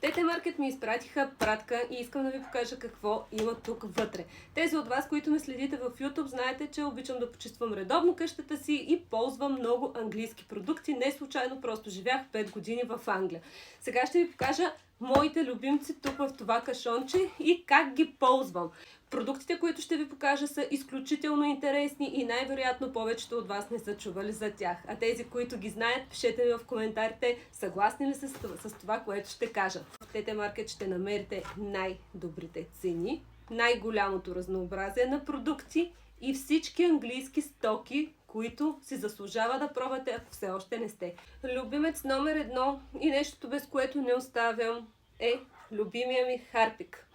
ТТ Маркет ми изпратиха пратка и искам да ви покажа какво има тук вътре. Тези от вас, които ме следите в YouTube, знаете, че обичам да почиствам редовно къщата си и ползвам много английски продукти. Не случайно, просто живях 5 години в Англия. Сега ще ви покажа моите любимци тук в това кашонче и как ги ползвам. Продуктите, които ще ви покажа, са изключително интересни и най-вероятно повечето от вас не са чували за тях. А тези, които ги знаят, пишете ми в коментарите, съгласни ли са с това, което ще кажа. В ТТ Market ще намерите най-добрите цени, най-голямото разнообразие на продукти и всички английски стоки, които си заслужава да пробвате, ако все още не сте. Любимец номер 1 и нещото, без което не оставям, е любимия ми Харпик.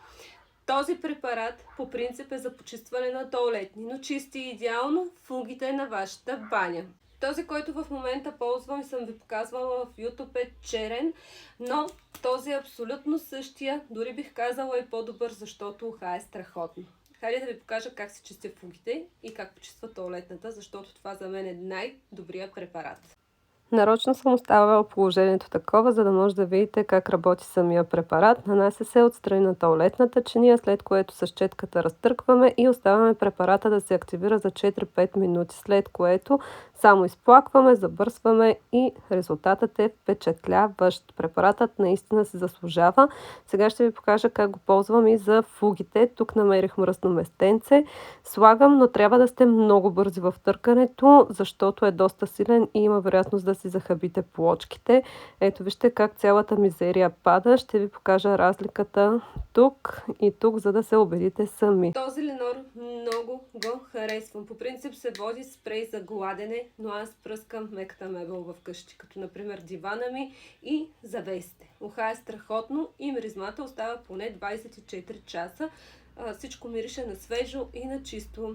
Този препарат по принцип е за почистване на тоалетни, но чисти идеално фугите на вашата баня. Този, който в момента ползвам и съм ви показвала в YouTube, е черен, но този е абсолютно същия, дори бих казала и по-добър, защото уха е страхотно. Хайде да ви покажа как се чистя фугите и как почиства тоалетната, защото това за мен е най-добрият препарат. Нарочно съм оставила положението такова, за да може да видите как работи самия препарат. Нанася се отстрани на тоалетната чиния, след което с четката разтъркваме и оставяме препарата да се активира за 4-5 минути, след което само изплакваме, забърсваме и резултатът е впечатляващ. Препаратът наистина се заслужава. Сега ще ви покажа как го ползвам и за фугите. Тук намерих мръсно местенце. Слагам, но трябва да сте много бързи в търкането, защото е доста силен и има вероятност да си захабите плочките. Ето вижте как цялата мизерия пада. Ще ви покажа разликата тук и тук, за да се убедите сами. Този Ленор много го харесвам. По принцип се води спрей за гладене, но аз пръскам меката мебел вкъщи, като например дивана ми и завесите. Уха е страхотно и миризмата остава поне 24 часа. Всичко мирише на свежо и на чисто.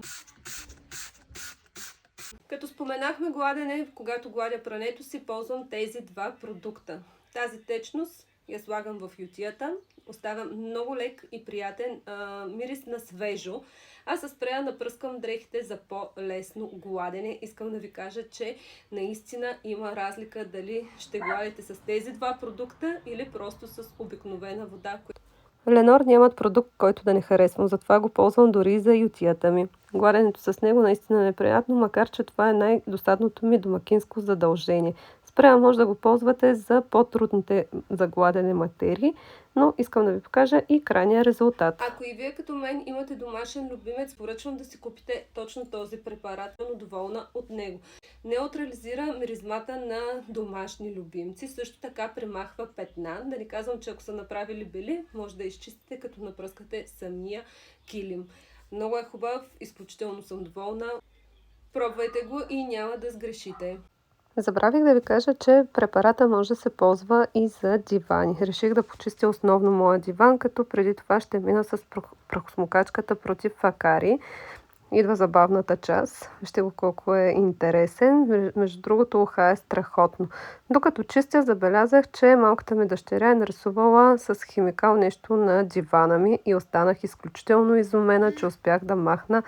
Като споменахме гладене, когато гладя прането си, ползвам тези два продукта. Тази течност я слагам в ютията, оставя много лек и приятен мирис на свежо. А с спрея напръскам дрехите за по-лесно гладене. Искам да ви кажа, че наистина има разлика дали ще гладите с тези два продукта или просто с обикновена вода. Ленор нямат продукт, който да не харесвам, затова го ползвам дори и за ютията ми. Гладенето с него наистина е неприятно, макар че това е най-досадното ми домакинско задължение. Спрея може да го ползвате за по-трудните за гладене материи, но искам да ви покажа и крайния резултат. Ако и вие като мен имате домашен любимец, поръчвам да си купите точно този препарат, но доволна от него. Неутрализира миризмата на домашни любимци, също така премахва петна. Да не казвам, че ако са направили бели, може да изчистите, като напръскате самия килим. Много е хубав, изключително съм доволна. Пробвайте го и няма да сгрешите. Забравих да ви кажа, че препарата може да се ползва и за дивани. Реших да почистя основно моя диван, като преди това ще мина с прахосмокачката против акари. Идва забавната част. Вижте го колко е интересен. Между другото, уха е страхотно. Докато чистя, забелязах, че малката ми дъщеря е нарисувала с химикал нещо на дивана ми и останах изключително изумена, че успях да махна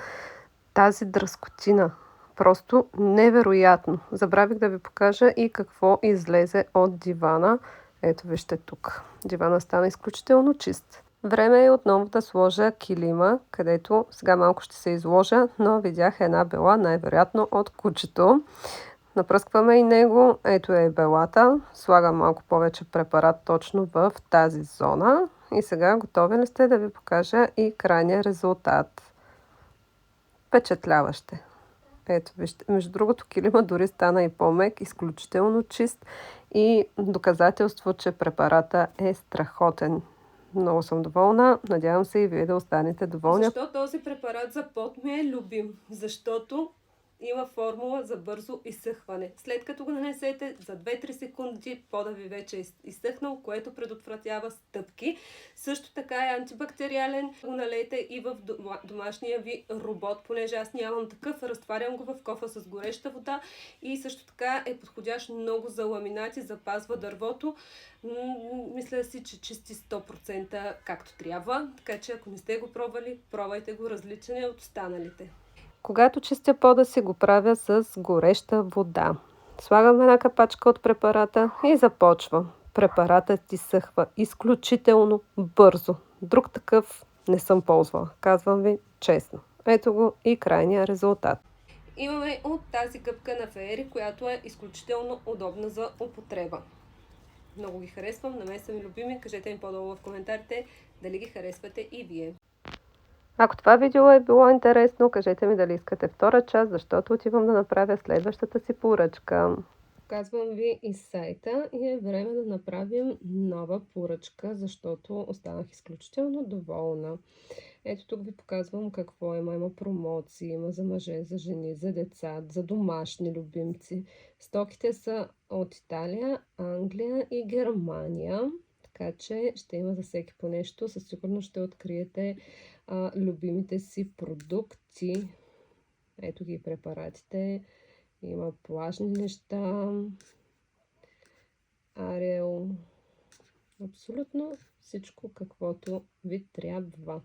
тази дръскотина. Просто невероятно. Забравих да ви покажа и какво излезе от дивана. Ето вижте тук. Дивана стана изключително чист. Време е отново да сложа килима, където сега малко ще се изложа, но видях една бела, най-вероятно от кучето. Напръскваме и него. Ето е белата. Слагам малко повече препарат точно в тази зона. И сега готови ли сте да ви покажа и крайния резултат? Впечатляваще. Ето, вижте, между другото килима дори стана и по-мек, изключително чист и доказателство, че препарата е страхотен. Много съм доволна, надявам се и вие да останете доволни. Защо този препарат за пот ми е любим? Защото има формула за бързо изсъхване. След като го нанесете за 2-3 секунди, пода ви вече е изсъхнал, което предотвратява стъпки. Също така е антибактериален. Го налейте и в домашния ви робот, понеже аз нямам такъв. Разтварям го в кофа с гореща вода и също така е подходящ много за ламинати, запазва дървото. Мисля си, че чисти 100% както трябва. Така че ако не сте го пробвали, пробвайте го, различен е от останалите. Когато чистя пода си го правя с гореща вода. Слагам една капачка от препарата и започвам. препаратът изсъхва изключително бързо. Друг такъв не съм ползвала, казвам ви честно. Ето го и крайния резултат. Имаме от тази гъбка на Феери, която е изключително удобна за употреба. Много ги харесвам, на мен са ми любими. Кажете ми по-долу в коментарите дали ги харесвате и вие. Ако това видео е било интересно, кажете ми дали искате втора част, защото отивам да направя следващата си поръчка. Казвам ви и сайта и е време да направим нова поръчка, защото останах изключително доволна. Ето тук ви показвам какво има. Има промоции, има за мъже, за жени, за деца, за домашни любимци. Стоките са от Италия, Англия и Германия. Така че ще има за всеки по нещо. Със сигурност ще откриете любимите си продукти. Ето ги препаратите. Има плажни неща. Ариел. Абсолютно всичко, каквото ви трябва.